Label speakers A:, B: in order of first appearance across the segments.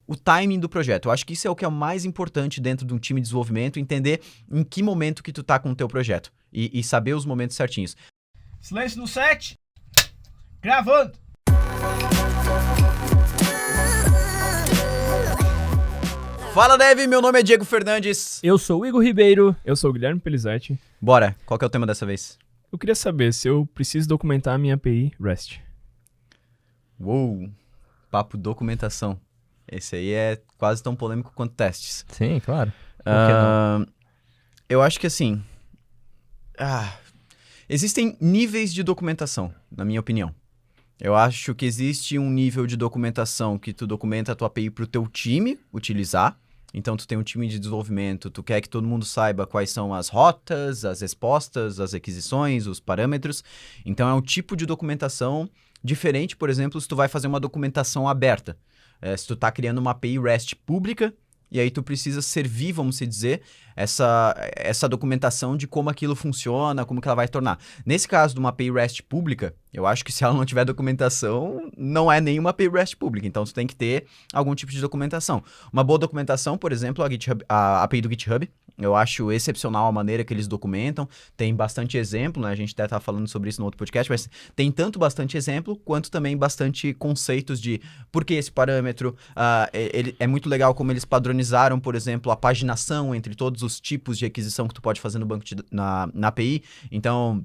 A: o timing do projeto. Eu acho que isso é o que é o mais importante dentro de um time de desenvolvimento, entender em que momento que tu tá com o teu projeto e saber os momentos certinhos.
B: Silêncio no set. Gravando.
A: Fala, Dev! Meu nome é Diego Fernandes.
C: Eu sou o Igor Ribeiro.
D: Eu sou o Guilherme Pelizati.
A: Bora, qual que é o tema dessa vez?
D: Eu queria saber se eu preciso documentar a minha API REST.
A: Uou, papo documentação. Esse aí é quase tão polêmico quanto testes.
C: Sim, claro.
A: Eu acho que assim... existem níveis de documentação, na minha opinião. Eu acho que existe um nível de documentação que tu documenta a tua API para o teu time utilizar. Então, tu tem um time de desenvolvimento, tu quer que todo mundo saiba quais são as rotas, as respostas, as requisições, os parâmetros. Então, é um tipo de documentação diferente, por exemplo, se tu vai fazer uma documentação aberta. Se tu tá criando uma API REST pública, e aí tu precisa servir, vamos dizer, essa documentação de como aquilo funciona, como que ela vai tornar. Nesse caso de uma API REST pública, eu acho que se ela não tiver documentação, não é nenhuma API REST pública. Então, tu tem que ter algum tipo de documentação. Uma boa documentação, por exemplo, a API do GitHub. Eu acho excepcional a maneira que eles documentam. Tem bastante exemplo, né? A gente até estava falando sobre isso no outro podcast, mas tem tanto bastante exemplo, quanto também bastante conceitos de por que esse parâmetro. É muito legal como eles padronizaram, por exemplo, a paginação entre todos os tipos de requisição que tu pode fazer no banco na API. Então,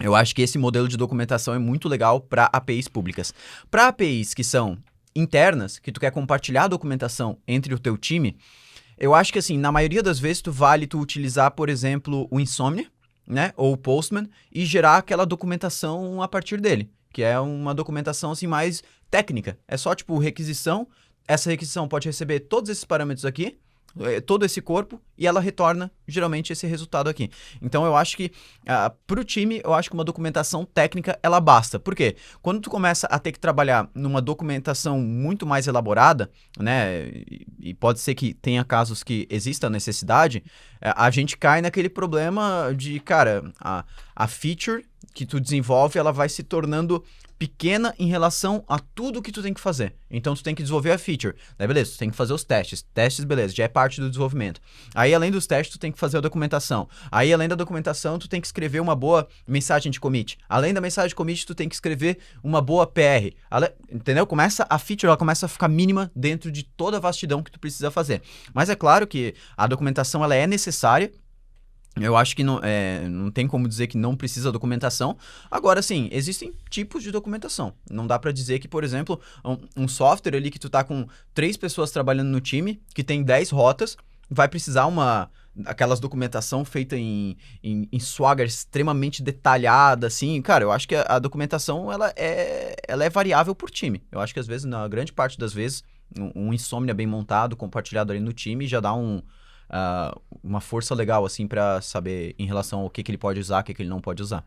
A: eu acho que esse modelo de documentação é muito legal para APIs públicas. Para APIs que são internas, que tu quer compartilhar a documentação entre o teu time, eu acho que, assim, na maioria das vezes, vale tu utilizar, por exemplo, o Insomnia, né, ou o Postman, e gerar aquela documentação a partir dele, que é uma documentação, assim, mais técnica. É só, tipo, requisição. Essa requisição pode receber todos esses parâmetros aqui, todo esse corpo, e ela retorna, geralmente, esse resultado aqui. Então, eu acho que, para o time, eu acho que uma documentação técnica, ela basta. Por quê? Quando tu começa a ter que trabalhar numa documentação muito mais elaborada, né, e pode ser que tenha casos que exista necessidade, a gente cai naquele problema de, cara, a feature que tu desenvolve, ela vai se tornando pequena em relação a tudo que tu tem que fazer. Então, tu tem que desenvolver a feature. Daí, beleza, tu tem que fazer os testes. Testes, beleza, já é parte do desenvolvimento. Aí, além dos testes, tu tem que fazer a documentação. Aí, além da documentação, tu tem que escrever uma boa mensagem de commit. Além da mensagem de commit, tu tem que escrever uma boa PR. Entendeu? A feature, ela começa a ficar mínima dentro de toda a vastidão que tu precisa fazer. Mas é claro que a documentação, ela é necessária. Eu acho que não tem como dizer que não precisa documentação. Agora, sim, existem tipos de documentação. Não dá para dizer que, por exemplo, um software ali que tu tá com 3 pessoas trabalhando no time, que tem 10 rotas, vai precisar aquelas documentação feita em Swagger extremamente detalhada, assim. Cara, eu acho que a documentação, ela é variável por time. Eu acho que, às vezes, na grande parte das vezes, um Insomnia bem montado, compartilhado ali no time, já dá uma força legal, assim, para saber em relação ao que ele pode usar, o que ele não pode usar.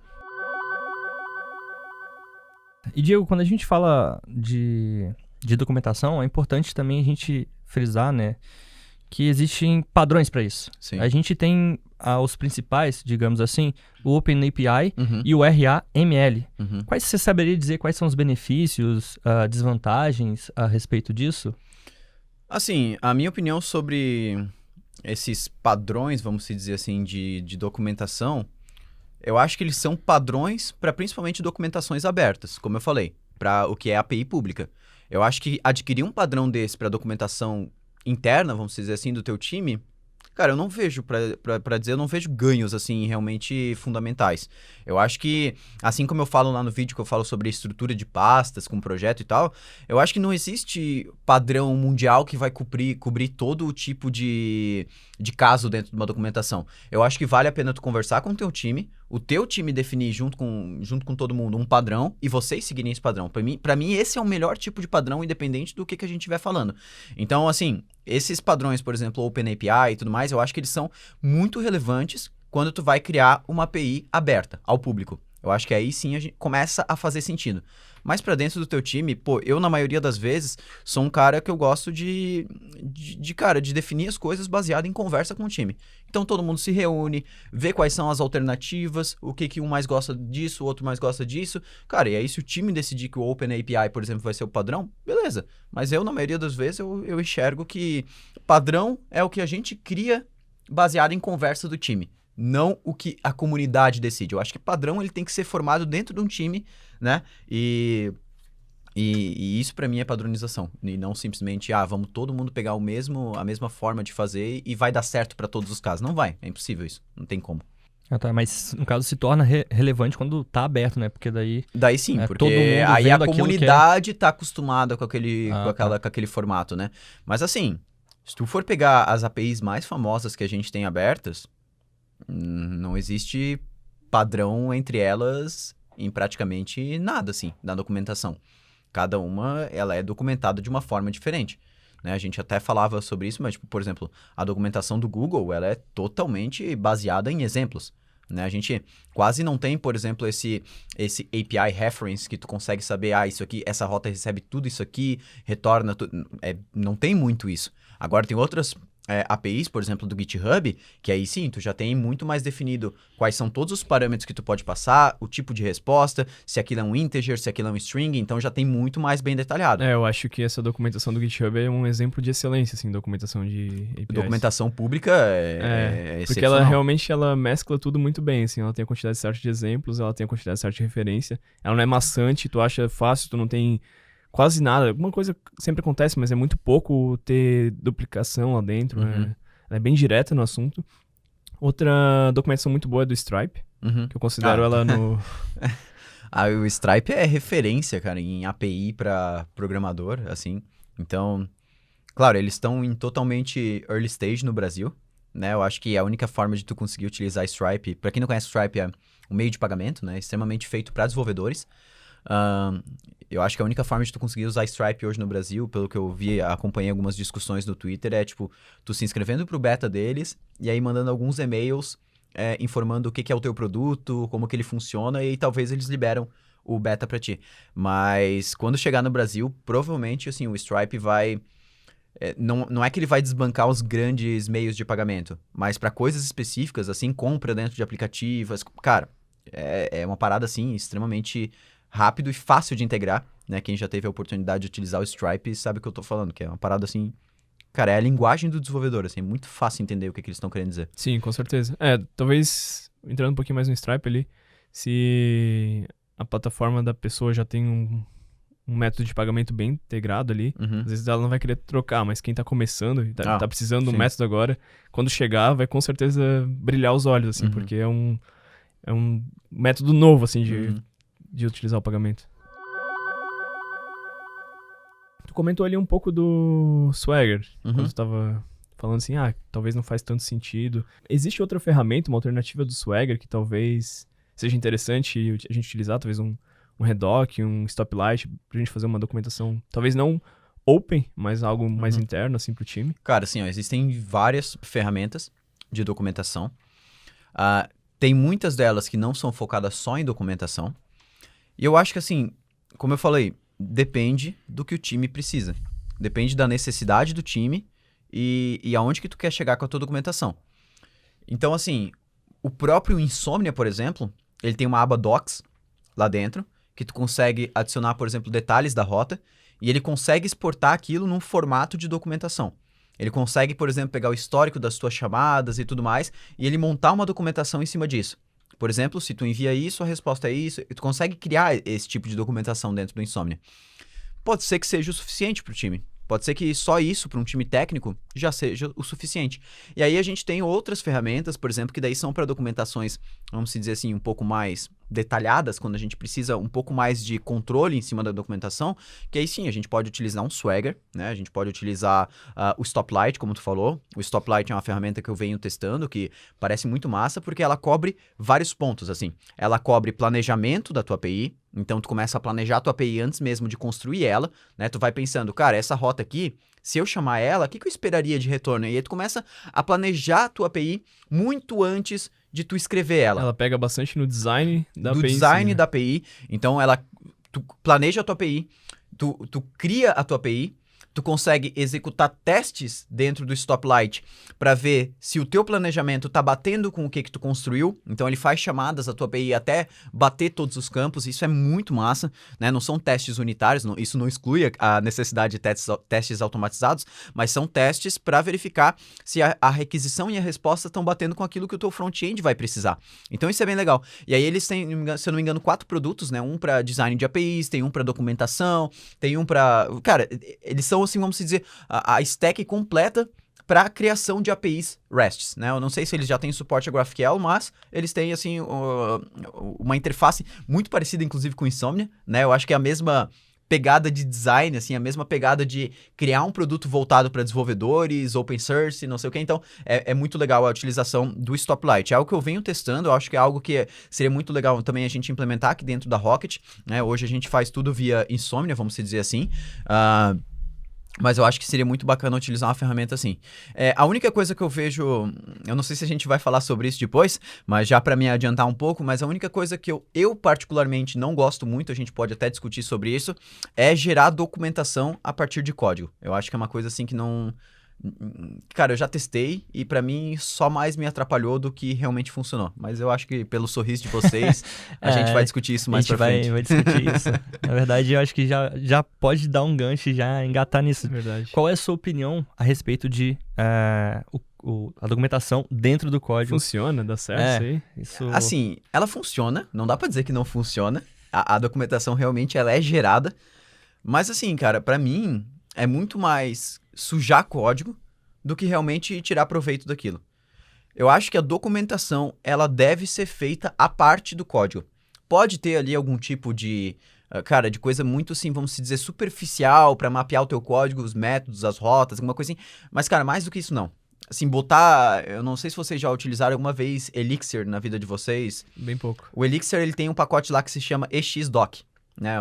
C: E, Diego, quando a gente fala de documentação, é importante também a gente frisar, né, que existem padrões para isso.
A: Sim.
C: A gente tem os principais, digamos assim, o OpenAPI
A: Uhum.
C: e o RAML.
A: Uhum.
C: Você saberia dizer quais são os benefícios, desvantagens a respeito disso?
A: Assim, a minha opinião sobre esses padrões, vamos dizer assim, de documentação, eu acho que eles são padrões para principalmente documentações abertas, como eu falei, para o que é API pública. Eu acho que adquirir um padrão desse para documentação interna, vamos dizer assim, do teu time, cara, eu não vejo, para dizer, eu não vejo ganhos, assim, realmente fundamentais. Eu acho que, assim como eu falo lá no vídeo, que eu falo sobre a estrutura de pastas com projeto e tal, eu acho que não existe padrão mundial que vai cobrir todo o tipo de caso dentro de uma documentação. Eu acho que vale a pena tu conversar com o teu time definir junto com todo mundo um padrão e vocês seguirem esse padrão. Para mim, esse é o melhor tipo de padrão, independente do que a gente estiver falando. Então, assim, esses padrões, por exemplo, OpenAPI e tudo mais, eu acho que eles são muito relevantes quando tu vai criar uma API aberta ao público. Eu acho que aí sim a gente começa a fazer sentido. Mas pra dentro do teu time, pô, eu na maioria das vezes sou um cara que eu gosto de definir as coisas baseado em conversa com o time. Então todo mundo se reúne, vê quais são as alternativas, o que um mais gosta disso, o outro mais gosta disso. Cara, e aí se o time decidir que o Open API, por exemplo, vai ser o padrão, beleza. Mas eu, na maioria das vezes, eu enxergo que padrão é o que a gente cria baseado em conversa do time, não o que a comunidade decide. Eu acho que padrão ele tem que ser formado dentro de um time, né? E isso pra mim é padronização. E não simplesmente, vamos todo mundo pegar a mesma forma de fazer e vai dar certo pra todos os casos. Não vai, é impossível isso. Não tem como.
C: Ah, tá, mas no caso se torna relevante quando tá aberto, né? Porque daí...
A: Daí sim,
C: todo
A: porque
C: mundo
A: aí a
C: vendo aquilo
A: comunidade tá acostumada com
C: tá.
A: com aquele formato, né? Mas assim, se tu for pegar as APIs mais famosas que a gente tem abertas, não existe padrão entre elas em praticamente nada, assim, na documentação. Cada uma, ela é documentada de uma forma diferente, né? A gente até falava sobre isso, mas, tipo, por exemplo, a documentação do Google, ela é totalmente baseada em exemplos, né? A gente quase não tem, por exemplo, esse API reference que tu consegue saber, isso aqui, essa rota recebe tudo isso aqui, retorna tudo. Não tem muito isso. Agora tem outras APIs, por exemplo, do GitHub, que aí sim, tu já tem muito mais definido quais são todos os parâmetros que tu pode passar, o tipo de resposta, se aquilo é um integer, se aquilo é um string, então já tem muito mais bem detalhado.
D: Eu acho que essa documentação do GitHub é um exemplo de excelência, assim, documentação de APIs.
A: Documentação pública é
D: porque ela realmente mescla tudo muito bem, assim, ela tem a quantidade certa de exemplos, ela tem a quantidade certa de referência, ela não é maçante, tu acha fácil, tu não tem quase nada. Alguma coisa sempre acontece, mas é muito pouco ter duplicação lá dentro.
A: Uhum.
D: Ela é bem direta no assunto. Outra documentação muito boa é do Stripe, que eu considero ela no...
A: O Stripe é referência, cara, em API para programador, assim. Então, claro, eles estão em totalmente early stage no Brasil, né? Eu acho que a única forma de tu conseguir utilizar Stripe, para quem não conhece Stripe, é um meio de pagamento, né? Extremamente feito para desenvolvedores. Eu acho que a única forma de tu conseguir usar Stripe hoje no Brasil, pelo que eu vi, acompanhei algumas discussões no Twitter, é tipo, tu se inscrevendo pro beta deles e aí mandando alguns e-mails informando o que é o teu produto, como que ele funciona, e aí talvez eles liberam o beta pra ti. Mas quando chegar no Brasil, provavelmente, assim, o Stripe vai... Não é que ele vai desbancar os grandes meios de pagamento, mas para coisas específicas, assim, compra dentro de aplicativos, cara, é uma parada, assim, extremamente rápido e fácil de integrar, né? Quem já teve a oportunidade de utilizar o Stripe sabe o que eu tô falando, que é uma parada, assim... Cara, é a linguagem do desenvolvedor, assim, é muito fácil entender o que eles estão querendo dizer.
D: Sim, com certeza. Talvez, entrando um pouquinho mais no Stripe ali, se a plataforma da pessoa já tem um método de pagamento bem integrado ali, às vezes ela não vai querer trocar, mas quem tá começando e tá precisando de um método agora, quando chegar, vai com certeza brilhar os olhos, assim, porque é um método novo, assim, de utilizar o pagamento. Tu comentou ali um pouco do Swagger, quando tu tava falando assim, talvez não faz tanto sentido. Existe outra ferramenta, uma alternativa do Swagger que talvez seja interessante a gente utilizar, talvez um Redoc, um Stoplight, pra gente fazer uma documentação, talvez não open, mas algo mais interno, assim, pro time?
A: Cara, assim, existem várias ferramentas de documentação. Tem muitas delas que não são focadas só em documentação. E eu acho que, assim, como eu falei, depende do que o time precisa. Depende da necessidade do time e aonde que tu quer chegar com a tua documentação. Então, assim, o próprio Insomnia, por exemplo, ele tem uma aba Docs lá dentro, que tu consegue adicionar, por exemplo, detalhes da rota, e ele consegue exportar aquilo num formato de documentação. Ele consegue, por exemplo, pegar o histórico das tuas chamadas e tudo mais, e ele montar uma documentação em cima disso. Por exemplo, se tu envia isso, a resposta é isso, e tu consegue criar esse tipo de documentação dentro do Insomnia. Pode ser que seja o suficiente para o time. Pode ser que só isso, para um time técnico, já seja o suficiente. E aí a gente tem outras ferramentas, por exemplo, que daí são para documentações, vamos dizer assim, um pouco mais detalhadas, quando a gente precisa um pouco mais de controle em cima da documentação, que aí sim, a gente pode utilizar um Swagger, né? A gente pode utilizar o Stoplight, como tu falou. O Stoplight é uma ferramenta que eu venho testando, que parece muito massa, porque ela cobre vários pontos, assim. Ela cobre planejamento da tua API, então tu começa a planejar a tua API antes mesmo de construir ela, né? Tu vai pensando, cara, essa rota aqui, se eu chamar ela, o que eu esperaria de retorno? E aí tu começa a planejar a tua API muito antes de tu escrever ela.
D: Ela pega bastante no design da API.
A: Do design da API. Então, tu planeja a tua API, tu cria a tua API, tu consegue executar testes dentro do Stoplight para ver se o teu planejamento tá batendo com o que tu construiu. Então, ele faz chamadas à tua API até bater todos os campos. Isso é muito massa, né? Não são testes unitários, isso não exclui a necessidade de testes automatizados, mas são testes para verificar se a requisição e a resposta estão batendo com aquilo que o teu front-end vai precisar. Então, isso é bem legal. E aí, eles têm, se eu não me engano, 4 produtos, né? Um para design de APIs, tem um para documentação, tem um para... Cara, eles são assim, vamos dizer, a stack completa para a criação de APIs RESTs, né? Eu não sei se eles já têm suporte a GraphQL, mas eles têm, assim, uma interface muito parecida, inclusive, com Insomnia, né? Eu acho que é a mesma pegada de design, assim, a mesma pegada de criar um produto voltado para desenvolvedores, open source, não sei o que. Então, é muito legal a utilização do Stoplight. É algo que eu venho testando, eu acho que é algo que seria muito legal também a gente implementar aqui dentro da Rocket, né? Hoje a gente faz tudo via Insomnia, vamos dizer assim. Mas eu acho que seria muito bacana utilizar uma ferramenta assim. A única coisa que eu vejo, eu não sei se a gente vai falar sobre isso depois, mas já para me adiantar um pouco, mas a única coisa que eu particularmente não gosto muito, a gente pode até discutir sobre isso, é gerar documentação a partir de código. Eu acho que é uma coisa assim que não... Cara, eu já testei e pra mim só mais me atrapalhou do que realmente funcionou. Mas eu acho que pelo sorriso de vocês, a gente vai discutir isso mais pra frente.
C: Vai discutir isso. Na verdade, eu acho que já pode dar um gancho e já engatar nisso.
D: Verdade.
C: Qual é a sua opinião a respeito de a documentação dentro do código?
D: Funciona? Dá certo isso aí?
C: Isso...
A: Assim, ela funciona, não dá pra dizer que não funciona. A documentação realmente ela é gerada. Mas assim, cara, pra mim é muito mais sujar código do que realmente tirar proveito daquilo. Eu acho que a documentação, ela deve ser feita à parte do código. Pode ter ali algum tipo de, cara, de coisa muito assim, vamos dizer, superficial para mapear o teu código, os métodos, as rotas, alguma coisa assim. Mas, cara, mais do que isso não. Assim, eu não sei se vocês já utilizaram alguma vez Elixir na vida de vocês.
D: Bem pouco.
A: O Elixir, ele tem um pacote lá que se chama EXDoc. Né,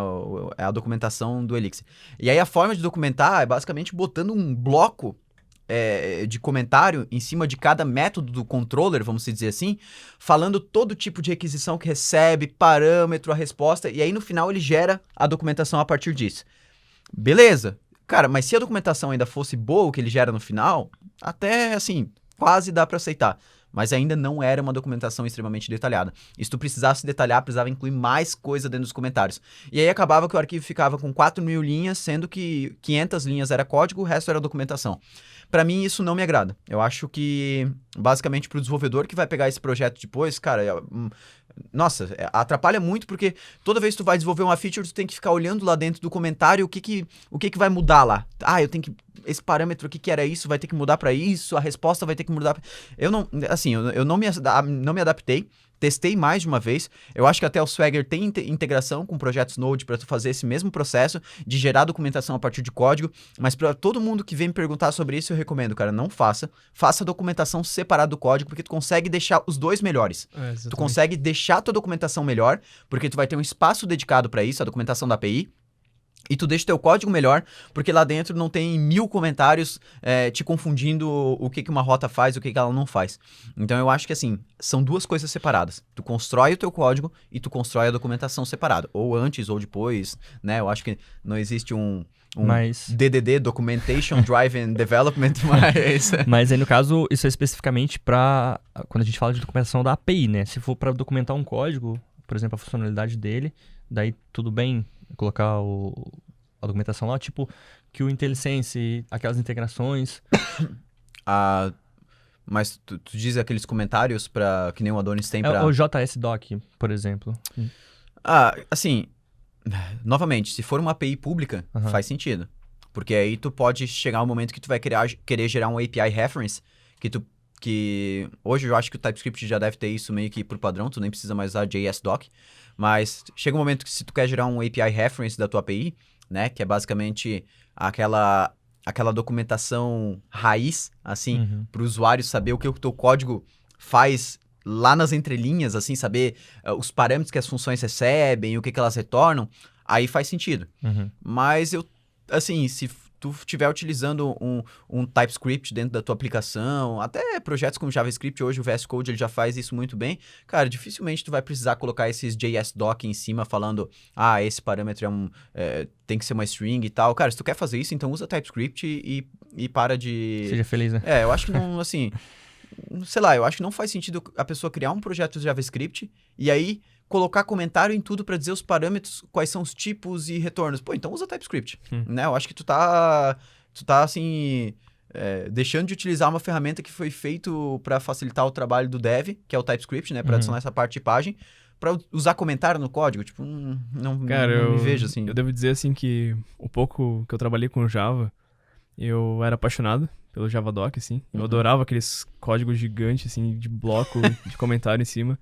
A: é a documentação do Elixir. E aí a forma de documentar é basicamente botando um bloco de comentário em cima de cada método do controller, vamos dizer assim, falando todo tipo de requisição que recebe, parâmetro, a resposta, e aí no final ele gera a documentação a partir disso. Beleza. Cara, mas se a documentação ainda fosse boa, o que ele gera no final, até assim, quase dá para aceitar. Mas ainda não era uma documentação extremamente detalhada. E se tu precisasse detalhar, precisava incluir mais coisa dentro dos comentários. E aí acabava que o arquivo ficava com 4.000 linhas, sendo que 500 linhas era código, o resto era documentação. Para mim, isso não me agrada. Eu acho que, basicamente, para o desenvolvedor que vai pegar esse projeto depois, cara, nossa, atrapalha muito, porque toda vez que tu vai desenvolver uma feature, tu tem que ficar olhando lá dentro do comentário o que vai mudar lá. Eu tenho que... Esse parâmetro aqui que era isso, vai ter que mudar para isso, a resposta vai ter que mudar. Eu não, assim, eu não me adaptei, testei mais de uma vez. Eu acho que até o Swagger tem integração com projetos Node para tu fazer esse mesmo processo de gerar documentação a partir de código, mas para todo mundo que vem me perguntar sobre isso, eu recomendo, cara, não faça. Faça a documentação separada do código, porque tu consegue deixar os dois melhores. Tu consegue deixar a tua documentação melhor, porque tu vai ter um espaço dedicado para isso, a documentação da API. E tu deixa o teu código melhor, porque lá dentro não tem 1000 comentários te confundindo o que uma rota faz e o que ela não faz. Então eu acho que assim, são duas coisas separadas. Tu constrói o teu código e tu constrói a documentação separada. Ou antes ou depois, né? Eu acho que não existe um DDD, Documentation Driven Development, mas...
C: Mas aí no caso, isso é especificamente para quando a gente fala de documentação da API, né? Se for para documentar um código, por exemplo, a funcionalidade dele, daí tudo bem colocar a documentação lá, tipo que o IntelliSense, aquelas integrações.
A: Mas tu diz aqueles comentários que nem o Adonis tem para...
C: O JSDoc, por exemplo.
A: Assim, novamente, se for uma API pública, faz sentido. Porque aí tu pode chegar um momento que tu vai querer gerar um API reference, que hoje eu acho que o TypeScript já deve ter isso meio que por padrão, tu nem precisa mais usar JSDoc, mas chega um momento que se tu quer gerar um API reference da tua API, né, que é basicamente aquela documentação raiz, assim, para o usuário saber o que o teu código faz lá nas entrelinhas, assim, saber os parâmetros que as funções recebem, o que elas retornam, aí faz sentido. Mas assim, se tu estiver utilizando um TypeScript dentro da tua aplicação, até projetos como JavaScript, hoje o VS Code ele já faz isso muito bem, cara, dificilmente tu vai precisar colocar esses JS-doc em cima falando, esse parâmetro tem que ser uma string e tal. Cara, se tu quer fazer isso, então usa TypeScript e para de...
C: Seja feliz, né?
A: Eu acho que não, assim... Sei lá, eu acho que não faz sentido a pessoa criar um projeto de JavaScript e aí colocar comentário em tudo para dizer os parâmetros, quais são os tipos e retornos. Pô, então usa TypeScript, né? Eu acho que tu tá assim, deixando de utilizar uma ferramenta que foi feito para facilitar o trabalho do dev, que é o TypeScript, né? Para adicionar essa parte de tipagem, para usar comentário no código. Tipo,
D: Cara,
A: não me vejo assim.
D: Eu devo dizer, assim, que o pouco que eu trabalhei com Java, eu era apaixonado pelo Javadoc, assim. Eu adorava aqueles códigos gigantes, assim, de bloco de comentário em cima.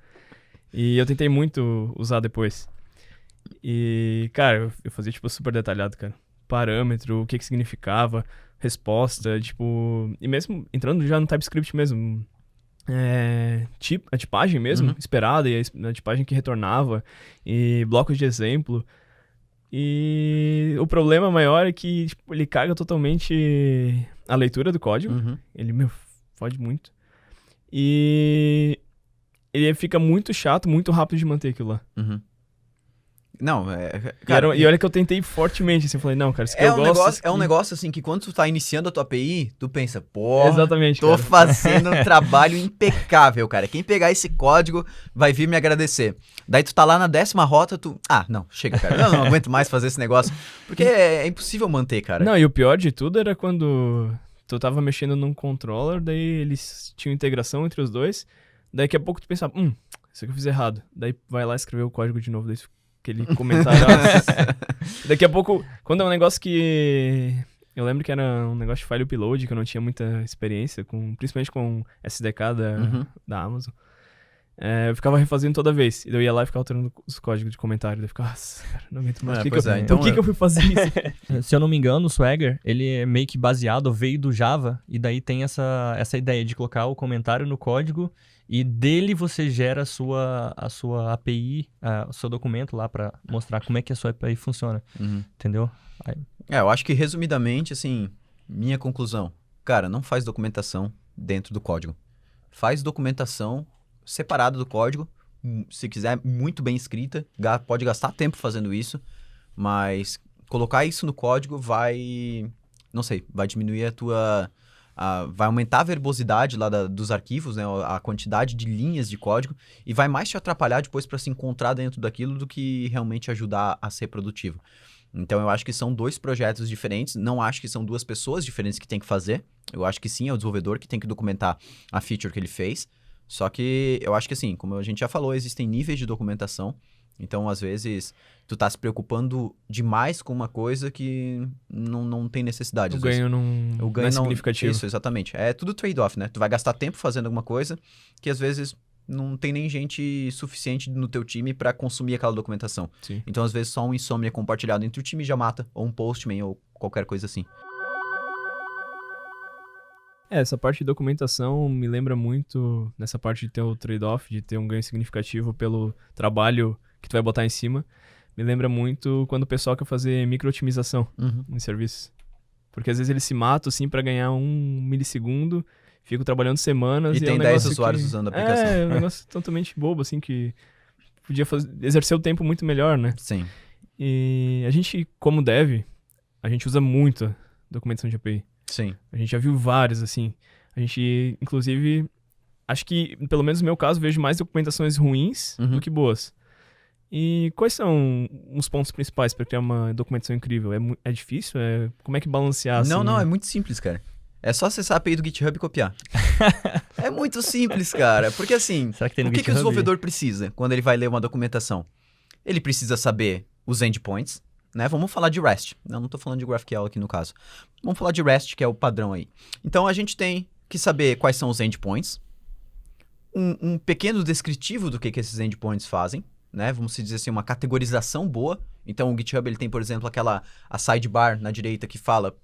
D: E eu tentei muito usar depois. E, cara, eu fazia, tipo, super detalhado, cara. Parâmetro, o que significava, resposta, tipo... E mesmo entrando já no TypeScript mesmo, a tipagem mesmo, esperada, e a tipagem que retornava, e blocos de exemplo. E o problema maior é que, tipo, ele caga totalmente a leitura do código. Ele, fode muito. E ele fica muito chato, muito rápido de manter aquilo lá.
A: Não, cara,
D: e olha que eu tentei fortemente, assim, eu falei, não, cara, isso que eu gosto...
A: É um negócio, assim, que quando tu tá iniciando a tua API, tu pensa, pô,
D: exatamente,
A: tô
D: cara.
A: fazendo um trabalho impecável, cara. Quem pegar esse código vai vir me agradecer. Daí tu tá lá na 10ª rota, não, chega, cara, eu não aguento mais fazer esse negócio, porque é impossível manter, cara.
D: Não, e o pior de tudo era quando tu tava mexendo num controller, daí eles tinham integração entre os dois, daqui a pouco tu pensava, isso aqui eu fiz errado. Daí vai lá escrever o código de novo, daí aquele comentário. Daqui a pouco, quando é um negócio que... Eu lembro que era um negócio de file upload, que eu não tinha muita experiência, principalmente com SDK da Amazon. Eu ficava refazendo toda vez. E eu ia lá e ficava alterando os códigos de comentário. Daí eu ficava, cara, não aguento mais. Por que eu fui fazer isso?
C: Se eu não me engano, o Swagger, ele é meio que baseado, veio do Java, e daí tem essa ideia de colocar o comentário no código, e dele você gera a sua API, o seu documento lá pra mostrar como é que a sua API funciona. Entendeu?
A: Eu acho que resumidamente, assim, minha conclusão, cara, não faz documentação dentro do código. Faz documentação separada do código, se quiser muito bem escrita, pode gastar tempo fazendo isso, mas colocar isso no código vai diminuir vai aumentar a verbosidade lá dos arquivos, né, a quantidade de linhas de código, e vai mais te atrapalhar depois para se encontrar dentro daquilo do que realmente ajudar a ser produtivo. Então eu acho que são 2 projetos diferentes, não acho que são 2 pessoas diferentes que tem que fazer, eu acho que sim, é o desenvolvedor que tem que documentar a feature que ele fez, só que eu acho que assim, como a gente já falou, existem níveis de documentação, então às vezes tu tá se preocupando demais com uma coisa que não tem necessidade.
D: O ganho não é significativo.
A: Isso, exatamente. É tudo trade-off, né? Tu vai gastar tempo fazendo alguma coisa que às vezes não tem nem gente suficiente no teu time para consumir aquela documentação.
D: Sim.
A: Então às vezes só um Insomnia compartilhado entre o time já mata, ou um Postman, ou qualquer coisa assim.
D: Essa parte de documentação me lembra muito nessa parte de ter o trade-off, de ter um ganho significativo pelo trabalho que tu vai botar em cima. Me lembra muito quando o pessoal quer fazer micro-otimização em serviços. Porque às vezes eles se matam assim pra ganhar 1 milissegundo, ficam trabalhando semanas.
A: E tem 10 usuários usando a aplicação.
D: É um negócio totalmente bobo, assim, que podia exercer o tempo muito melhor, né?
A: Sim.
D: E a gente, como dev, a gente usa muito documentação de API.
A: Sim.
D: A gente já viu vários, assim. A gente, inclusive, acho que, pelo menos no meu caso, vejo mais documentações ruins do que boas. E quais são os pontos principais para criar uma documentação incrível? É difícil? Como é que balancear assim?
A: Não, é muito simples, cara. É só acessar a API do GitHub e copiar. É muito simples, cara. Porque assim,
C: Será que tem no
A: o que o
C: GitHub?
A: desenvolvedor precisa quando ele vai ler uma documentação? Ele precisa saber os endpoints, né? Vamos falar de REST. Eu não tô falando de GraphQL aqui no caso. Vamos falar de REST, que é o padrão aí. Então a gente tem que saber quais são os endpoints, um pequeno descritivo do que esses endpoints fazem, né? Vamos dizer assim, uma categorização boa. Então o GitHub ele tem, por exemplo, a sidebar na direita que fala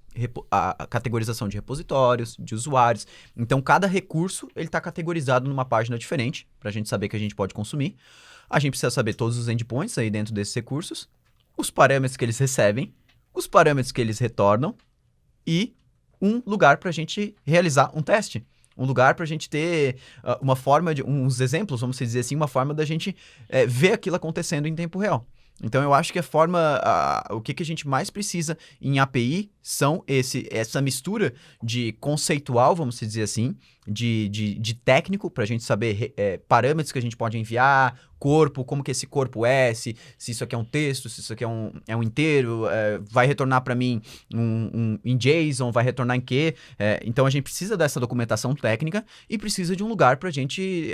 A: a categorização de repositórios, de usuários. Então cada recurso ele está categorizado numa página diferente para a gente saber que a gente pode consumir. A gente precisa saber todos os endpoints aí dentro desses recursos, os parâmetros que eles recebem, os parâmetros que eles retornam e um lugar para a gente realizar um teste. Um lugar para a gente ter uma forma uns exemplos, vamos dizer assim, uma forma da gente ver aquilo acontecendo em tempo real. Então, eu acho que o que a gente mais precisa em API são essa mistura de conceitual, vamos dizer assim, de técnico, para a gente saber parâmetros que a gente pode enviar, corpo, como que esse corpo é, se isso aqui é um texto, se isso aqui é um inteiro, vai retornar para mim em JSON, vai retornar em quê? Então, a gente precisa dessa documentação técnica e precisa de um lugar para a gente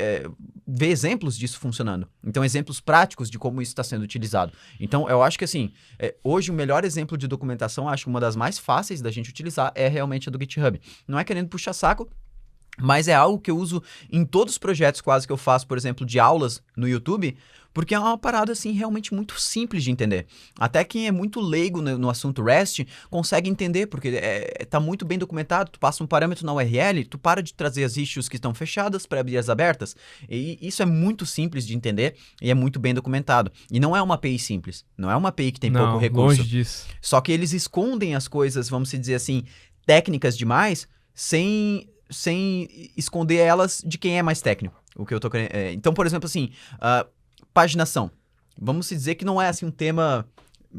A: ver exemplos disso funcionando. Então, exemplos práticos de como isso está sendo utilizado. Então, eu acho que, assim, hoje o melhor exemplo de documentação, acho que uma das mais fáceis da gente utilizar é realmente a do GitHub. Não é querendo puxar saco, mas é algo que eu uso em todos os projetos quase que eu faço, por exemplo, de aulas no YouTube, porque é uma parada, assim, realmente muito simples de entender. Até quem é muito leigo no assunto REST consegue entender, porque tá muito bem documentado, tu passa um parâmetro na URL, tu para de trazer as issues que estão fechadas para abrir as abertas, e isso é muito simples de entender e é muito bem documentado. E não é uma API simples, não é uma API que tem pouco recurso.
D: Longe disso.
A: Só que eles escondem as coisas, vamos dizer assim, técnicas demais, sem esconder elas de quem é mais técnico. O que eu tô querendo. Então, por exemplo, assim, paginação. Vamos dizer que não é assim um tema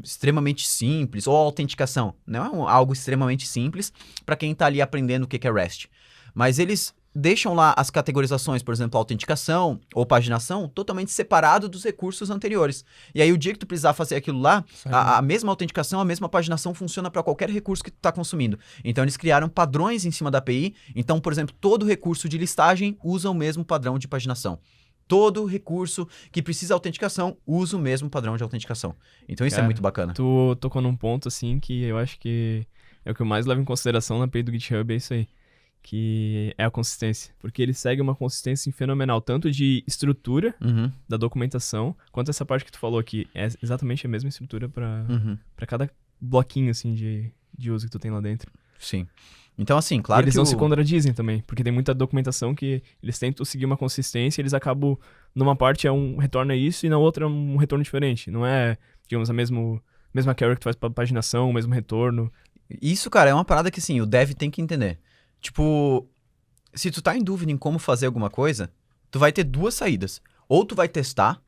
A: extremamente simples, ou autenticação. Não é algo extremamente simples para quem tá ali aprendendo o que é REST. Mas eles deixam lá as categorizações, por exemplo, autenticação ou paginação, totalmente separado dos recursos anteriores. E aí, o dia que tu precisar fazer aquilo lá, a mesma autenticação, a mesma paginação funciona para qualquer recurso que tu está consumindo. Então, eles criaram padrões em cima da API. Então, por exemplo, todo recurso de listagem usa o mesmo padrão de paginação. Todo recurso que precisa de autenticação usa o mesmo padrão de autenticação. Então, isso é muito bacana.
D: Tu tocou num ponto, assim, que eu acho que é o que eu mais levo em consideração na API do GitHub, é isso aí. Que é a consistência. Porque ele segue uma consistência fenomenal, tanto de estrutura da documentação, quanto essa parte que tu falou aqui. É exatamente a mesma estrutura para cada bloquinho, assim, de uso que tu tem lá dentro.
A: Sim. Então, assim, claro
D: eles
A: que
D: não se contradizem também, porque tem muita documentação que eles tentam seguir uma consistência e eles acabam, numa parte retorna isso e na outra é um retorno diferente. Não é, digamos, a mesma carry que tu faz pra paginação, o mesmo retorno.
A: Isso, cara, é uma parada que, assim, o dev tem que entender. Tipo, se tu tá em dúvida em como fazer alguma coisa, tu vai ter duas saídas. Ou tu vai testar,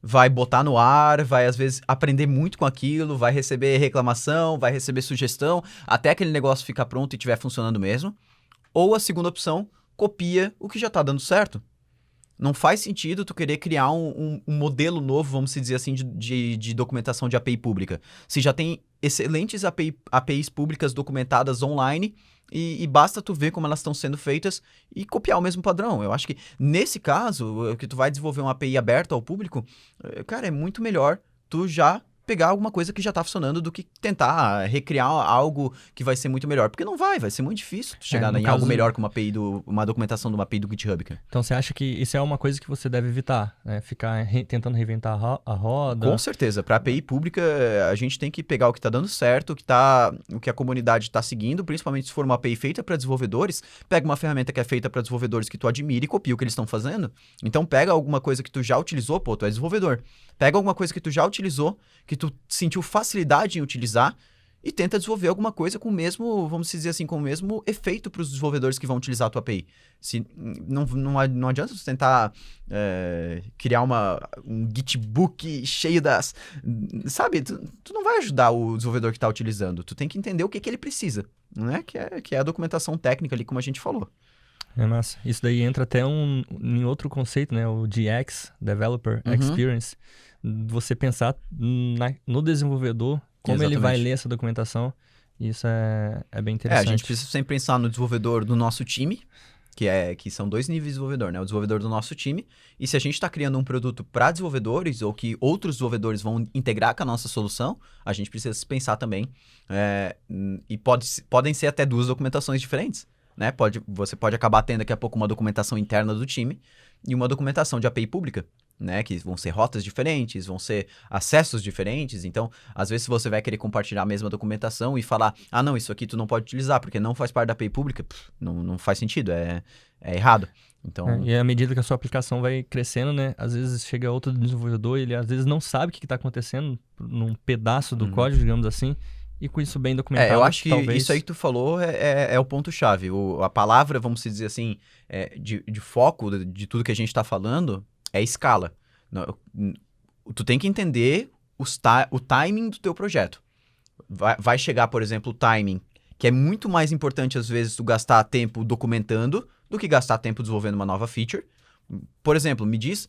A: vai botar no ar, vai às vezes aprender muito com aquilo, vai receber reclamação, vai receber sugestão, até aquele negócio ficar pronto e estiver funcionando mesmo. Ou a segunda opção, copia o que já tá dando certo. Não faz sentido tu querer criar um modelo novo, vamos dizer assim, de documentação de API pública. Se já tem excelentes APIs públicas documentadas online e basta tu ver como elas estão sendo feitas e copiar o mesmo padrão. Eu acho que, nesse caso, que tu vai desenvolver uma API aberta ao público, cara, é muito melhor tu já pegar alguma coisa que já tá funcionando do que tentar recriar algo que vai ser muito melhor. Porque não vai ser muito difícil tu chegar em algo melhor que uma documentação de uma API do GitHub, cara.
C: Então você acha que isso é uma coisa que você deve evitar, né? Ficar tentando reinventar a roda?
A: Com certeza. Para API pública, a gente tem que pegar o que tá dando certo, o que a comunidade tá seguindo, principalmente se for uma API feita para desenvolvedores, pega uma ferramenta que é feita para desenvolvedores que tu admira e copia o que eles estão fazendo. Então pega alguma coisa que tu já utilizou, pô, tu é desenvolvedor. Pega alguma coisa que tu já utilizou, que tu sentiu facilidade em utilizar e tenta desenvolver alguma coisa com o mesmo, vamos dizer assim, com o mesmo efeito para os desenvolvedores que vão utilizar a tua API. Não adianta você tentar criar um Gitbook cheio das... Sabe? Tu não vai ajudar o desenvolvedor que está utilizando. Tu tem que entender o que ele precisa, né? Que é a documentação técnica ali, como a gente falou.
C: É massa. Isso daí entra até em outro conceito, né? O DX, Developer Experience. Você pensar no desenvolvedor, como
A: Exatamente.
C: ele vai ler essa documentação. Isso é bem interessante.
A: A gente precisa sempre pensar no desenvolvedor do nosso time, que são dois níveis de desenvolvedor, né? O desenvolvedor do nosso time, e se a gente está criando um produto para desenvolvedores, ou que outros desenvolvedores vão integrar com a nossa solução, a gente precisa pensar também, e podem ser até duas documentações diferentes, né? Você pode acabar tendo daqui a pouco uma documentação interna do time e uma documentação de API pública, né? Que vão ser rotas diferentes, vão ser acessos diferentes. Então, às vezes você vai querer compartilhar a mesma documentação e falar, não, isso aqui tu não pode utilizar porque não faz parte da API pública, não faz sentido, é errado. Então...
C: E à medida que a sua aplicação vai crescendo, né? Às vezes chega outro desenvolvedor e ele às vezes não sabe o que está acontecendo num pedaço do código, digamos assim, E com isso bem documentado,
A: Eu acho que
C: talvez...
A: isso aí que tu falou é o ponto-chave. A palavra, vamos dizer assim, de foco de tudo que a gente está falando é escala. Tu tem que entender o timing do teu projeto. Vai chegar, por exemplo, o timing, que é muito mais importante, às vezes, tu gastar tempo documentando do que gastar tempo desenvolvendo uma nova feature. Por exemplo, me diz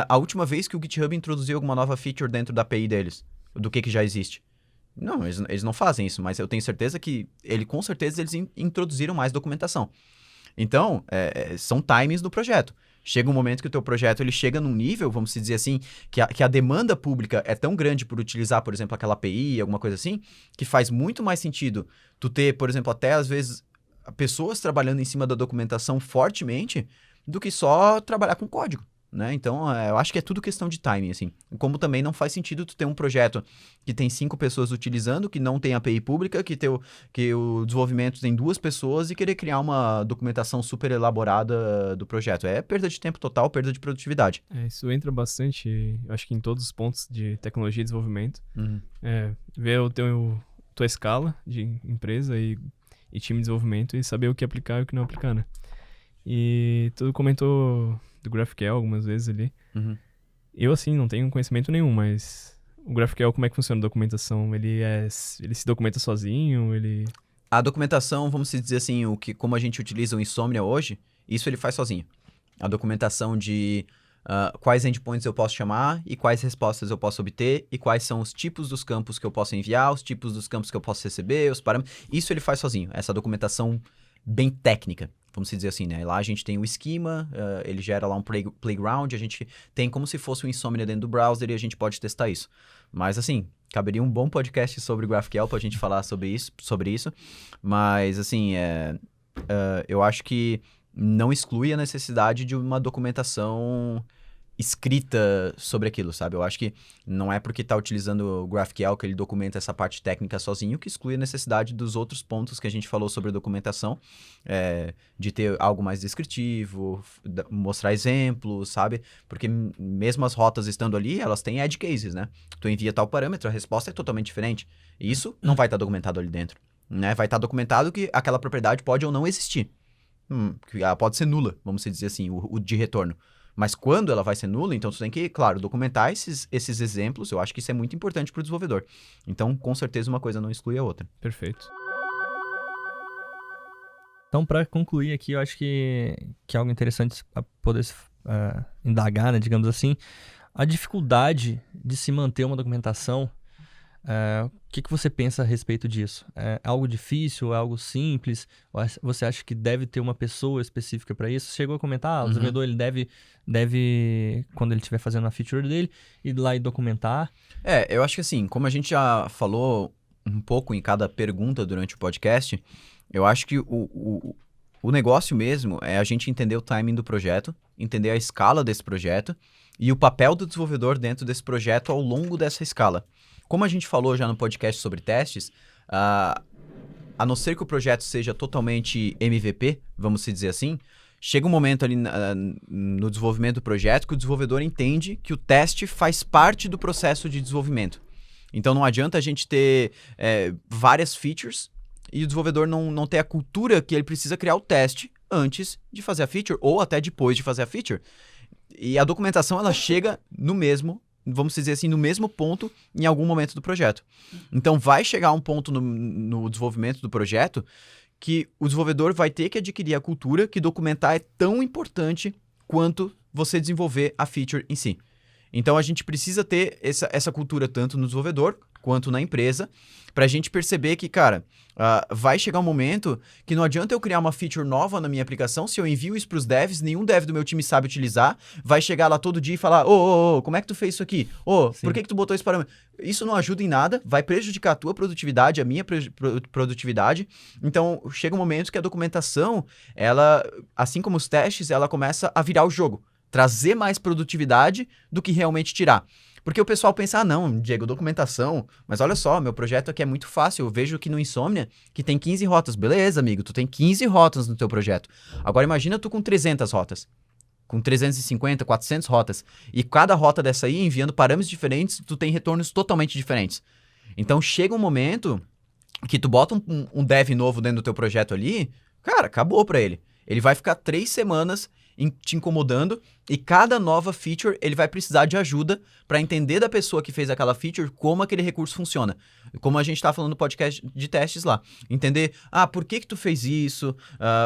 A: a última vez que o GitHub introduziu alguma nova feature dentro da API deles, do que já existe. Não, eles não fazem isso, mas eu tenho certeza que com certeza eles introduziram mais documentação. Então, são timings do projeto. Chega um momento que o teu projeto ele chega num nível, vamos dizer assim, que a demanda pública é tão grande por utilizar, por exemplo, aquela API, alguma coisa assim, que faz muito mais sentido tu ter, por exemplo, até às vezes pessoas trabalhando em cima da documentação fortemente do que só trabalhar com código. Né? Então, eu acho que é tudo questão de timing, assim. Como também não faz sentido tu ter um projeto que tem 5 pessoas utilizando, que não tem API pública, que o desenvolvimento tem 2 pessoas e querer criar uma documentação super elaborada do projeto. É perda de tempo total, perda de produtividade.
D: Isso entra bastante, eu acho que em todos os pontos de tecnologia e desenvolvimento. Ver tua escala de empresa e time de desenvolvimento e saber o que aplicar e o que não aplicar, né? E tu comentou do GraphQL algumas vezes ali. Eu, assim, não tenho conhecimento nenhum, mas o GraphQL, como é que funciona a documentação? Ele se documenta sozinho?
A: A documentação, vamos dizer assim, como a gente utiliza o Insomnia hoje, isso ele faz sozinho. A documentação de quais endpoints eu posso chamar e quais respostas eu posso obter e quais são os tipos dos campos que eu posso enviar, os tipos dos campos que eu posso receber, os parâmetros. Isso ele faz sozinho, essa documentação bem técnica. Vamos dizer assim, né? Lá a gente tem o esquema, ele gera lá um playground, a gente tem como se fosse um Insomnia dentro do browser e a gente pode testar isso. Mas assim, caberia um bom podcast sobre GraphQL pra gente falar sobre isso. Mas assim, eu acho que não exclui a necessidade de uma documentação escrita sobre aquilo, sabe? Eu acho que não é porque tá utilizando o GraphQL que ele documenta essa parte técnica sozinho que exclui a necessidade dos outros pontos que a gente falou sobre a documentação, de ter algo mais descritivo, mostrar exemplos, sabe? Porque mesmo as rotas estando ali, elas têm edge cases, né? Tu envia tal parâmetro, a resposta é totalmente diferente. E isso não vai estar documentado ali dentro, né? Vai estar documentado que aquela propriedade pode ou não existir. Que ela pode ser nula, vamos dizer assim, o de retorno. Mas quando ela vai ser nula, então você tem que, claro, documentar esses exemplos. Eu acho que isso é muito importante para o desenvolvedor. Então, com certeza, uma coisa não exclui a outra.
D: Perfeito.
C: Então, para concluir aqui, eu acho que algo interessante para poder indagar, né, digamos assim, a dificuldade de se manter uma documentação. O que você pensa a respeito disso? É algo difícil? É algo simples? Ou você acha que deve ter uma pessoa específica para isso? Você chegou a comentar, o desenvolvedor ele deve, quando ele estiver fazendo a feature dele, ir lá e documentar?
A: Eu acho que assim, como a gente já falou um pouco em cada pergunta durante o podcast, eu acho que o negócio mesmo é a gente entender o timing do projeto, entender a escala desse projeto e o papel do desenvolvedor dentro desse projeto ao longo dessa escala. Como a gente falou já no podcast sobre testes, a não ser que o projeto seja totalmente MVP, vamos dizer assim, chega um momento ali no desenvolvimento do projeto que o desenvolvedor entende que o teste faz parte do processo de desenvolvimento. Então não adianta a gente ter várias features e o desenvolvedor não ter a cultura que ele precisa criar o teste antes de fazer a feature ou até depois de fazer a feature. E a documentação ela chega no mesmo, vamos dizer assim, no mesmo ponto em algum momento do projeto. Então, vai chegar um ponto no desenvolvimento do projeto que o desenvolvedor vai ter que adquirir a cultura que documentar é tão importante quanto você desenvolver a feature em si. Então, a gente precisa ter essa cultura tanto no desenvolvedor quanto na empresa, para a gente perceber que, cara, vai chegar um momento que não adianta eu criar uma feature nova na minha aplicação, se eu envio isso para os devs, nenhum dev do meu time sabe utilizar, vai chegar lá todo dia e falar, como é que tu fez isso aqui? Por que tu botou esse parâmetro? Isso não ajuda em nada, vai prejudicar a tua produtividade, a minha produtividade. Então, chega um momento que a documentação, ela, assim como os testes, ela começa a virar o jogo, trazer mais produtividade do que realmente tirar. Porque o pessoal pensa, não, Diego, documentação, mas olha só, meu projeto aqui é muito fácil, eu vejo aqui no Insomnia que tem 15 rotas. Beleza, amigo, tu tem 15 rotas no teu projeto. Agora imagina tu com 300 rotas, com 350, 400 rotas, e cada rota dessa aí, enviando parâmetros diferentes, tu tem retornos totalmente diferentes. Então chega um momento que tu bota um dev novo dentro do teu projeto ali, cara, acabou pra ele. Ele vai ficar 3 semanas te incomodando e cada nova feature ele vai precisar de ajuda para entender da pessoa que fez aquela feature como aquele recurso funciona. Como a gente tá falando no podcast de testes lá. Entender, por que tu fez isso?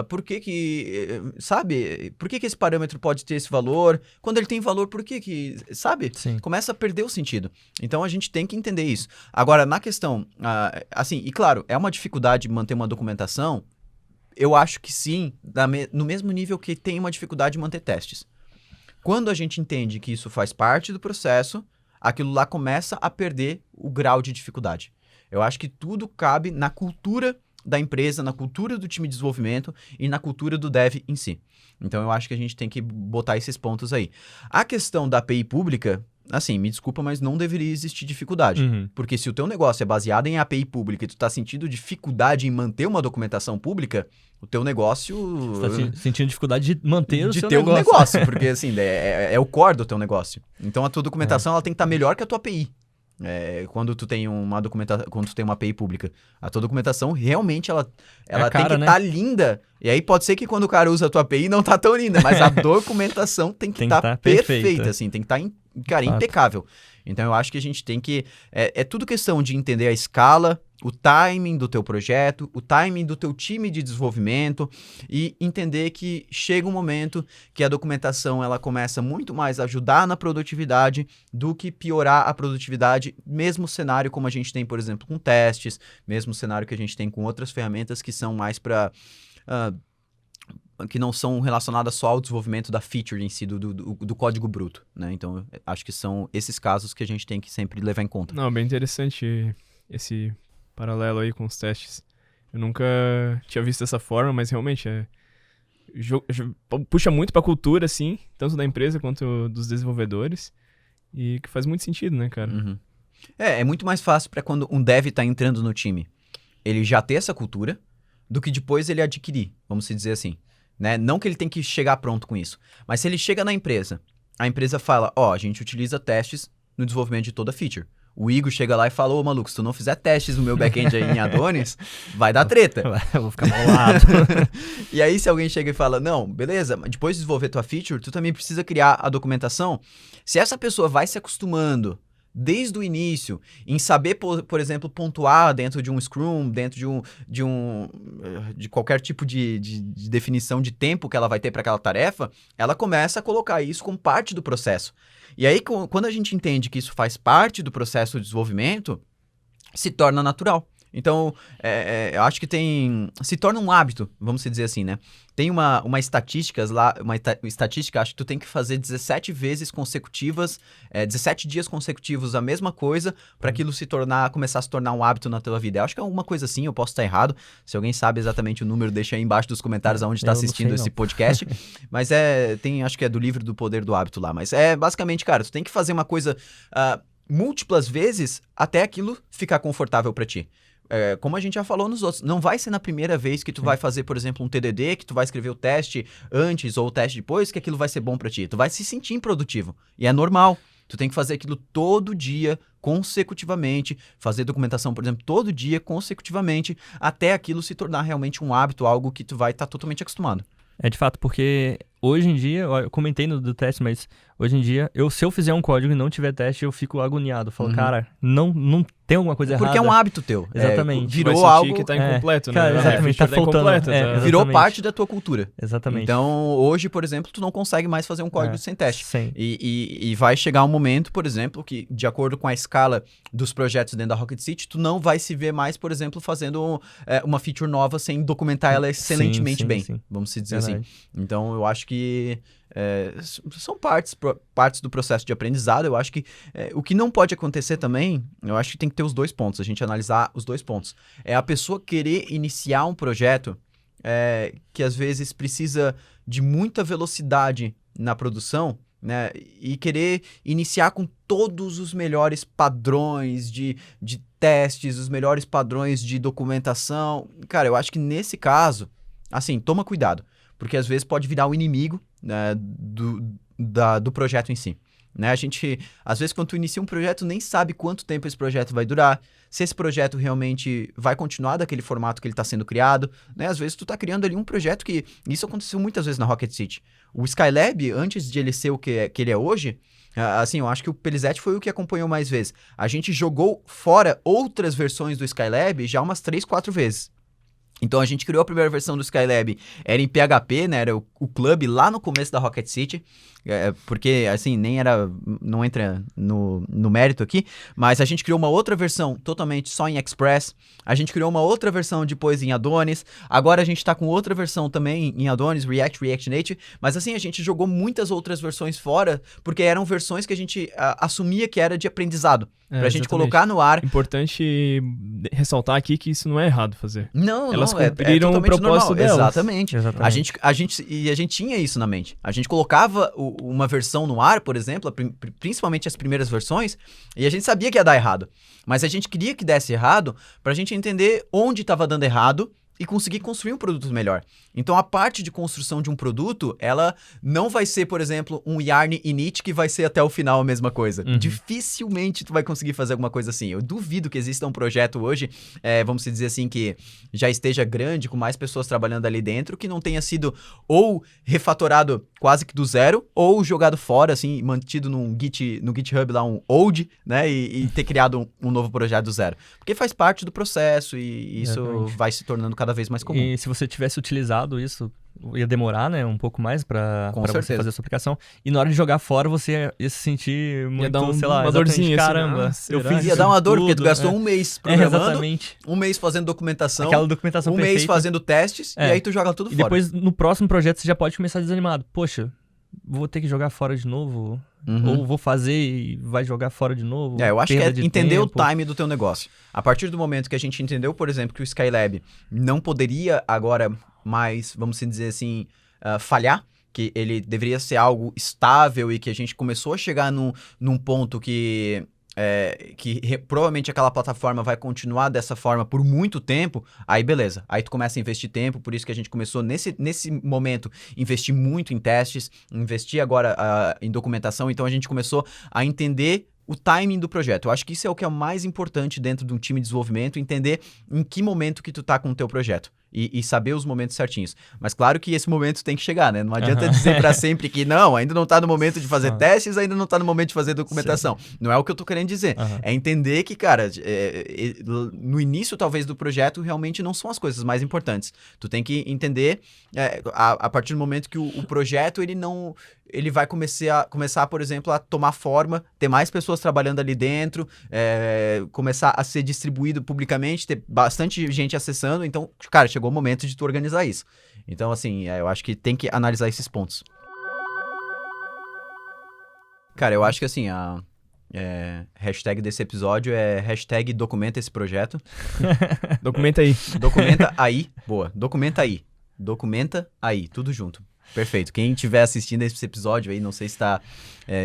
A: Por que sabe? Por que esse parâmetro pode ter esse valor? Quando ele tem valor, por que sabe?
C: Sim.
A: Começa a perder o sentido. Então a gente tem que entender isso. Agora, na questão, assim, e claro, é uma dificuldade manter uma documentação. Eu acho que sim, no mesmo nível que tem uma dificuldade de manter testes. Quando a gente entende que isso faz parte do processo, aquilo lá começa a perder o grau de dificuldade. Eu acho que tudo cabe na cultura da empresa, na cultura do time de desenvolvimento e na cultura do dev em si. Então eu acho que a gente tem que botar esses pontos aí. A questão da API pública, assim, me desculpa, mas não deveria existir dificuldade.
C: Uhum.
A: Porque se o teu negócio é baseado em API pública e tu tá sentindo dificuldade em manter uma documentação pública, o teu negócio...
C: Você tá sentindo dificuldade de manter o seu
A: ter
C: negócio.
A: um negócio, porque assim, é o core do teu negócio. Então a tua documentação ela tem que estar melhor que a tua API. Quando tu tem uma API pública, a tua documentação realmente ela
C: cara,
A: tem que estar linda. E aí pode ser que quando o cara usa a tua API não tá tão linda, mas a documentação tem que estar perfeita, assim, tem que estar impecável. Então eu acho que a gente tem que... É tudo questão de entender a escala, o timing do teu projeto, o timing do teu time de desenvolvimento e entender que chega um momento que a documentação ela começa muito mais a ajudar na produtividade do que piorar a produtividade, mesmo cenário como a gente tem, por exemplo, com testes, mesmo cenário que a gente tem com outras ferramentas que são mais para... que não são relacionadas só ao desenvolvimento da feature em si, do código bruto, né? Então, acho que são esses casos que a gente tem que sempre levar em conta.
D: Não, bem interessante esse paralelo aí com os testes. Eu nunca tinha visto dessa forma, mas realmente puxa muito pra cultura, assim, tanto da empresa quanto dos desenvolvedores, e que faz muito sentido, né, cara?
A: Uhum. É muito mais fácil para quando um dev tá entrando no time, ele já ter essa cultura, do que depois ele adquirir, vamos dizer assim. Né? Não que ele tem que chegar pronto com isso, mas se ele chega na empresa, a empresa fala, a gente utiliza testes no desenvolvimento de toda feature. O Igor chega lá e fala, maluco, se tu não fizer testes no meu back-end aí em Adonis, vai dar treta.
C: Eu vou ficar bolado.
A: E aí se alguém chega e fala, não, beleza, mas depois de desenvolver tua feature, tu também precisa criar a documentação. Se essa pessoa vai se acostumando desde o início, em saber, por exemplo, pontuar dentro de um Scrum, dentro de qualquer tipo de definição de tempo que ela vai ter para aquela tarefa, ela começa a colocar isso como parte do processo. E aí, quando a gente entende que isso faz parte do processo de desenvolvimento, se torna natural. Então, eu acho que se torna um hábito, vamos dizer assim, né? Tem uma estatística lá, acho que tu tem que fazer 17 vezes consecutivas, 17 dias consecutivos a mesma coisa para aquilo começar a se tornar um hábito na tua vida. Eu acho que é alguma coisa assim, eu posso estar errado. Se alguém sabe exatamente o número, deixa aí embaixo dos comentários aonde está assistindo esse podcast. Mas acho que é do livro do Poder do Hábito lá. Mas basicamente, cara, tu tem que fazer uma coisa múltiplas vezes até aquilo ficar confortável para ti. Como a gente já falou nos outros, não vai ser na primeira vez que tu vai fazer, por exemplo, um TDD, que tu vai escrever o teste antes ou o teste depois, que aquilo vai ser bom pra ti. Tu vai se sentir improdutivo. E é normal. Tu tem que fazer aquilo todo dia, consecutivamente, fazer documentação, por exemplo, todo dia, consecutivamente, até aquilo se tornar realmente um hábito, algo que tu vai estar totalmente acostumado.
C: De fato, porque hoje em dia, eu comentei do teste, mas hoje em dia, se eu fizer um código e não tiver teste, eu fico agoniado. Eu falo, cara, não tem alguma coisa errada.
A: Porque é um hábito teu.
C: Exatamente.
A: Virou algo
D: que tá incompleto,
C: cara,
D: né?
C: Exatamente, tá faltando.
A: Virou parte da tua cultura.
C: Exatamente.
A: Então, hoje, por exemplo, tu não consegue mais fazer um código sem teste.
C: Sim.
A: E vai chegar um momento, por exemplo, que de acordo com a escala dos projetos dentro da Rocket City, tu não vai se ver mais, por exemplo, fazendo uma feature nova sem documentar ela excelentemente bem. Sim. Vamos se dizer assim. Então, eu acho que são partes do processo de aprendizado. Eu acho que o que não pode acontecer também, eu acho que tem que ter os dois pontos, a gente analisar os dois pontos. É a pessoa querer iniciar um projeto que às vezes precisa de muita velocidade na produção, né? E querer iniciar com todos os melhores padrões de testes, os melhores padrões de documentação. Cara, eu acho que nesse caso, assim, toma cuidado, porque às vezes pode virar o inimigo, né, do projeto em si. né? A gente, às vezes, quando tu inicia um projeto, nem sabe quanto tempo esse projeto vai durar, se esse projeto realmente vai continuar daquele formato que ele está sendo criado, né? Às vezes tu tá criando ali um projeto que... Isso aconteceu muitas vezes na Rocket City. O Skylab, antes de ele ser o que ele é hoje, assim, eu acho que o Pelizete foi o que acompanhou mais vezes. A gente jogou fora outras versões do Skylab já umas 3, 4 vezes. Então a gente criou a primeira versão do Skylab, era em PHP, né? Era o clube lá no começo da Rocket City, porque assim, nem era, não entra no mérito aqui, mas a gente criou uma outra versão totalmente só em Express, a gente criou uma outra versão depois em Adonis, agora a gente tá com outra versão também em Adonis, React Native, mas assim, a gente jogou muitas outras versões fora, porque eram versões que a gente assumia que era de aprendizado, pra gente colocar no ar.
D: Importante ressaltar aqui que isso não é errado fazer.
A: Não,
D: elas
A: não,
D: cumpriram o propósito delas.
A: Exatamente. A gente tinha isso na mente. A gente colocava uma versão no ar, por exemplo, principalmente as primeiras versões, e a gente sabia que ia dar errado. Mas a gente queria que desse errado pra gente entender onde estava dando errado e conseguir construir um produto melhor. Então, a parte de construção de um produto, ela não vai ser, por exemplo, um Yarn init que vai ser até o final a mesma coisa. Dificilmente tu vai conseguir fazer alguma coisa assim. Eu duvido que exista um projeto hoje, vamos dizer assim, que já esteja grande, com mais pessoas trabalhando ali dentro, que não tenha sido ou refatorado quase que do zero, ou jogado fora, assim, mantido no GitHub lá, um old, né, e ter criado um novo projeto do zero. Porque faz parte do processo e isso vai se tornando cada vez mais comum.
C: E se você tivesse utilizado isso, ia demorar, né, um pouco mais pra você fazer a sua aplicação. E na hora de jogar fora, você ia se sentir muito,
D: dar
C: sei lá,
D: uma dorzinha,
C: caramba,
D: assim,
C: eu fiz
A: Ia
C: isso
A: dar uma dor,
C: tudo,
A: porque tu gastou um mês programando,
C: exatamente.
A: um mês fazendo documentação,
C: Aquela documentação
A: um
C: perfeita.
A: mês fazendo testes, e aí tu joga tudo
C: E
A: fora.
C: depois, no próximo projeto, você já pode começar desanimado. Poxa, vou ter que jogar fora de novo? Ou vou fazer e vai jogar fora de novo?
A: Eu acho que é entender o
C: tempo.
A: time do teu negócio. A partir do momento que a gente entendeu, por exemplo, que o Skylab não poderia agora mais, vamos dizer assim, falhar, que ele deveria ser algo estável e que a gente começou a chegar num ponto que provavelmente aquela plataforma vai continuar dessa forma por muito tempo, aí beleza. Aí tu começa a investir tempo, por isso que a gente começou nesse momento investir muito em testes, investir agora em documentação, então a gente começou a entender o timing do projeto. Eu acho que isso é o que é mais importante dentro de um time de desenvolvimento, entender em que momento que tu tá com o teu projeto. E saber os momentos certinhos. Mas claro que esse momento tem que chegar, né? Não adianta dizer pra sempre que não, ainda não tá no momento de fazer testes, ainda não tá no momento de fazer documentação. Não é o que eu tô querendo dizer. É entender que, cara, no início talvez do projeto, realmente não são as coisas mais importantes. Tu tem que entender a partir do momento que o projeto, ele vai começar, por exemplo, a tomar forma, ter mais pessoas trabalhando ali dentro, começar a ser distribuído publicamente, ter bastante gente acessando. Então, cara, chegou o momento de tu organizar isso. Então, assim, eu acho que tem que analisar esses pontos. Cara, eu acho que assim, a hashtag desse episódio é hashtag documenta esse projeto.
D: Documenta aí.
A: Documenta aí. Boa. Documenta aí. Documenta aí. Tudo junto. Perfeito. Quem estiver assistindo esse episódio aí, não sei se tá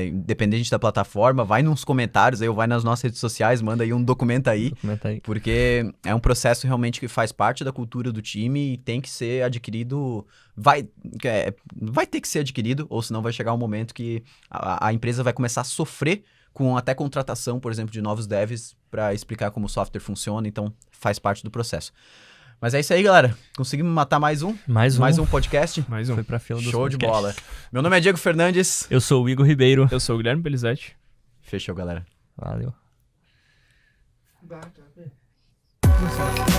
A: independente da plataforma, vai nos comentários aí ou vai nas nossas redes sociais, manda aí um documenta aí.
C: Documenta aí.
A: Porque é um processo realmente que faz parte da cultura do time e tem que ser adquirido, vai ter que ser adquirido, ou senão vai chegar um momento que a empresa vai começar a sofrer com até contratação, por exemplo, de novos devs para explicar como o software funciona, então faz parte do processo. Mas é isso aí, galera. Conseguimos matar mais um? Mais um podcast?
D: Mais um.
C: Foi pra fila dos
A: Show de
C: podcasts.
A: bola. Meu nome é Diego Fernandes.
C: Eu sou o Igor Ribeiro.
D: Eu sou o Guilherme Pelizete.
A: Fechou, galera.
C: Valeu.
B: Dá, tá.